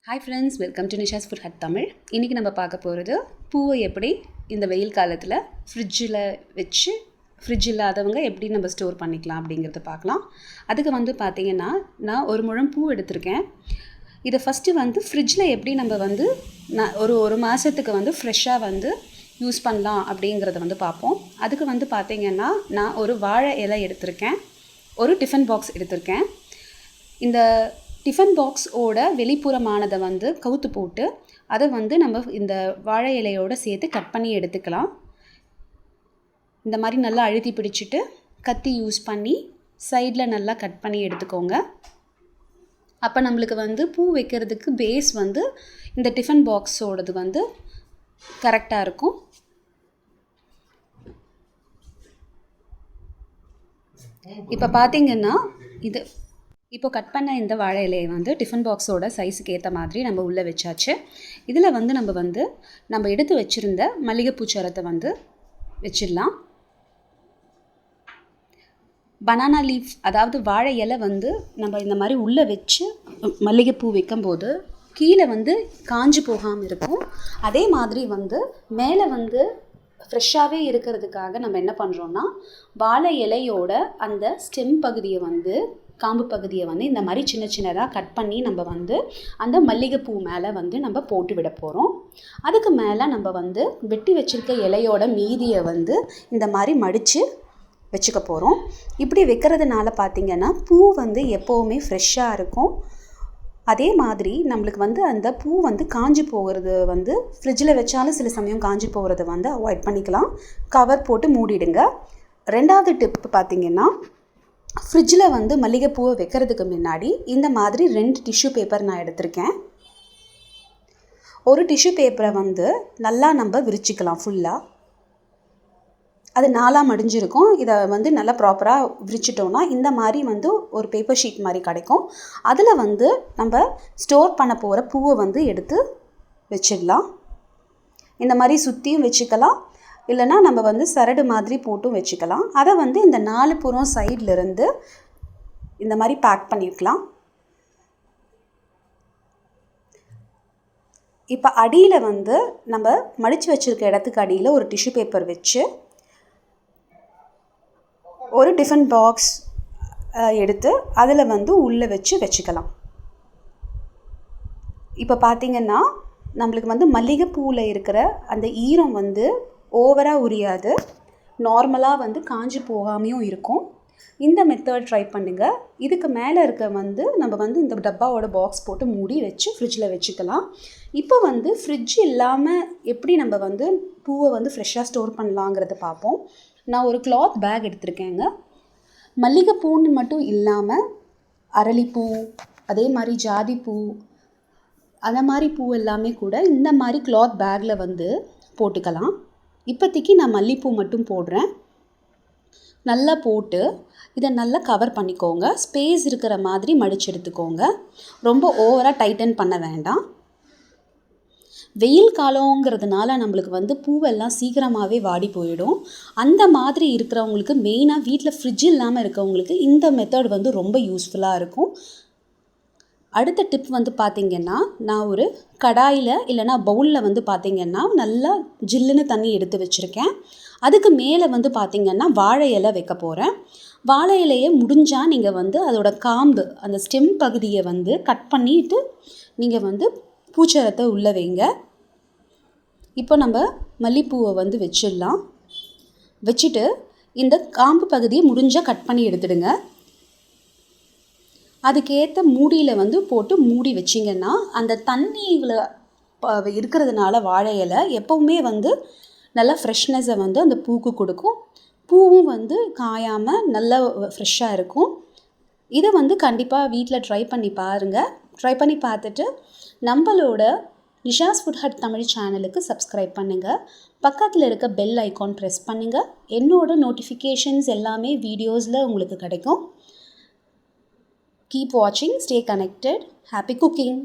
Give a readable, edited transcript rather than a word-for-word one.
Hi friends, welcome to Nisha's Food Hut Tamil. இன்னைக்கு நம்ம பார்க்க போகிறது பூவை எப்படி இந்த வெயில் காலத்தில் ஃப்ரிட்ஜில் வச்சு ஃப்ரிட்ஜ் இல்லாதவங்க எப்படி நம்ம ஸ்டோர் பண்ணிக்கலாம் அப்படிங்கிறத பார்க்கலாம். அதுக்கு பார்த்தீங்கன்னா நான் ஒரு முழம் பூ எடுத்திருக்கேன். இதை ஃபஸ்ட்டு ஃப்ரிட்ஜில் எப்படி நம்ம நான் ஒரு மாதத்துக்கு ஃப்ரெஷ்ஷாக யூஸ் பண்ணலாம் அப்படிங்கிறத பார்ப்போம். அதுக்கு பார்த்தீங்கன்னா நான் ஒரு வாழை இலை எடுத்திருக்கேன், ஒரு டிஃபன் பாக்ஸ் எடுத்திருக்கேன். இந்த டிஃபன் பாக்ஸோட வெளிப்புறமானதை கவுத்து போட்டு அதை நம்ம இந்த வாழை இலையோடு சேர்த்து கட் பண்ணி எடுத்துக்கலாம். இந்த மாதிரி நல்லா அழுத்தி பிடிச்சிட்டு கத்தி யூஸ் பண்ணி சைடில் நல்லா கட் பண்ணி எடுத்துக்கோங்க. அப்போ நம்மளுக்கு பூ வைக்கிறதுக்கு பேஸ் இந்த டிஃபன் பாக்ஸோடது கரெக்டாக இருக்கும். இப்போ பார்த்தீங்கன்னா இப்போ கட் பண்ண இந்த வாழை இலையை டிஃபன் பாக்ஸோட சைஸுக்கு ஏற்ற மாதிரி நம்ம உள்ளே வச்சாச்சு. இதில் நம்ம எடுத்து வச்சுருந்த மல்லிகைப்பூ சரத்தை வச்சிடலாம். பனானா லீஃப், அதாவது வாழை இலை நம்ம இந்த மாதிரி உள்ளே வச்சு மல்லிகைப்பூ வைக்கும்போது கீழே காஞ்சி போகாமல் இருக்கும். அதே மாதிரி மேலே ஃப்ரெஷ்ஷாகவே இருக்கிறதுக்காக நம்ம என்ன பண்ணுறோன்னா, வாழை இலையோட அந்த ஸ்டெம் பகுதியை காம்பு பகுதியை இந்த மாதிரி சின்ன சின்னதாக கட் பண்ணி நம்ம அந்த மல்லிகைப்பூ மேலே நம்ம போட்டு விட போகிறோம். அதுக்கு மேலே நம்ம வெட்டி வச்சுருக்க இலையோட மீதியை இந்த மாதிரி மடித்து வச்சுக்க போகிறோம். இப்படி வைக்கிறதுனால பார்த்திங்கன்னா பூ எப்போவுமே ஃப்ரெஷ்ஷாக இருக்கும். அதே மாதிரி நம்மளுக்கு அந்த பூ காஞ்சி போகிறது ஃப்ரிட்ஜில் வச்சாலும் சில சமயம் காஞ்சி போகிறத அவாய்ட் பண்ணிக்கலாம். கவர் போட்டு மூடிடுங்க. ரெண்டாவது டிப்பு பார்த்திங்கன்னா, ஃப்ரிட்ஜில் மல்லிகைப்பூவை வைக்கிறதுக்கு முன்னாடி இந்த மாதிரி 2 டிஷ்யூ பேப்பர் நான் எடுத்திருக்கேன். ஒரு டிஷ்யூ பேப்பரை நல்லா நம்ம விரிச்சிக்கலாம். ஃபுல்லாக அது 4ஆக மடிஞ்சிருக்கும். இதை நல்லா ப்ராப்பராக விரிச்சிட்டோன்னா இந்த மாதிரி ஒரு பேப்பர் ஷீட் மாதிரி கிடைக்கும். அதில் நம்ம ஸ்டோர் பண்ண போகிற பூவை எடுத்து வச்சிடலாம். இந்த மாதிரி சுற்றியும் வச்சுக்கலாம், இல்லைனா நம்ம சரடு மாதிரி போட்டும் வச்சுக்கலாம். அதை இந்த 4 புறம் சைட்லேருந்து இந்த மாதிரி பேக் பண்ணிக்கலாம். இப்போ அடியில் நம்ம மடித்து வச்சுருக்க இடத்துக்கு அடியில் ஒரு டிஷ்யூ பேப்பர் வச்சு ஒரு டிஃபன் பாக்ஸ் எடுத்து அதில் உள்ளே வச்சுக்கலாம். இப்போ பார்த்திங்கன்னா நம்மளுக்கு மல்லிகைப்பூவில் இருக்கிற அந்த ஈரம் ஓவராக உரியாது, நார்மலாக காஞ்சி போகாமையும் இருக்கும். இந்த மெத்தட் ட்ரை பண்ணுங்கள். இதுக்கு மேலே இருக்க நம்ம இந்த டப்பாவோட பாக்ஸ் போட்டு மூடி வச்சு ஃப்ரிட்ஜில் வச்சுக்கலாம். இப்போ ஃப்ரிட்ஜ் இல்லாமல் எப்படி நம்ம பூவை ஃப்ரெஷ்ஷாக ஸ்டோர் பண்ணலாங்கிறத பார்ப்போம். நான் ஒரு கிளாத் பேக் எடுத்திருக்கேங்க. மல்லிகைப்பூன்னு மட்டும் இல்லாமல் அரளிப்பூ, அதே மாதிரி ஜாதிப்பூ, அந்த மாதிரி பூ எல்லாமே கூட இந்த மாதிரி கிளாத் பேக்கில் போட்டுக்கலாம். இப்போதைக்கு நான் மல்லிகைப்பூ மட்டும் போடுறேன். நல்லா போட்டு இதை நல்லா கவர் பண்ணிக்கோங்க. ஸ்பேஸ் இருக்கிற மாதிரி மடித்து எடுத்துக்கோங்க. ரொம்ப ஓவராக டைட்டன் பண்ண வேண்டாம். வெயில் காலங்கிறதுனால நம்மளுக்கு பூவெல்லாம் சீக்கிரமாகவே வாடி போயிடும். அந்த மாதிரி இருக்கிறவங்களுக்கு, மெயினாக வீட்டில் ஃப்ரிட்ஜ் இல்லாமல் இருக்கவங்களுக்கு இந்த மெத்தட் ரொம்ப யூஸ்ஃபுல்லாக இருக்கும். அடுத்த டிப் பார்த்திங்கன்னா, நான் ஒரு கடாயில் இல்லைனா பவுலில் பார்த்திங்கன்னா நல்லா ஜில்லுன்னு தண்ணி எடுத்து வச்சுருக்கேன். அதுக்கு மேலே பார்த்திங்கன்னா வாழை இலை வைக்க போகிறேன். வாழை இலையை முடிஞ்சால் நீங்கள் அதோட காம்பு, அந்த ஸ்டெம் பகுதியை கட் பண்ணிவிட்டு நீங்கள் பூச்சரத்தை உள்ளே வைங்க. இப்போ நம்ம மல்லிப்பூவை வச்சிடலாம். வச்சுட்டு இந்த காம்பு பகுதியை முடிஞ்சால் கட் பண்ணி எடுத்துடுங்க. அதுக்கேற்ற மூடியில் போட்டு மூடி வச்சிங்கன்னா அந்த தண்ணியில் இருக்கிறதுனால வாழை இலை எப்போவுமே நல்லா ஃப்ரெஷ்னஸை அந்த பூக்கு கொடுக்கும். பூவும் காயாமல் நல்லா ஃப்ரெஷ்ஷாக இருக்கும். இதை கண்டிப்பாக வீட்டில் ட்ரை பண்ணி பாருங்கள். ட்ரை பண்ணி பார்த்துட்டு நம்மளோட நிஷாஸ் ஃபுட் ஹட் தமிழ் சேனலுக்கு சப்ஸ்கிரைப் பண்ணுங்கள். பக்கத்தில் இருக்க பெல் ஐக்கான் ப்ரெஸ் பண்ணுங்கள். என்னோட நோட்டிஃபிகேஷன்ஸ் எல்லாமே வீடியோஸில் உங்களுக்கு கிடைக்கும். Keep watching, stay connected. Happy cooking!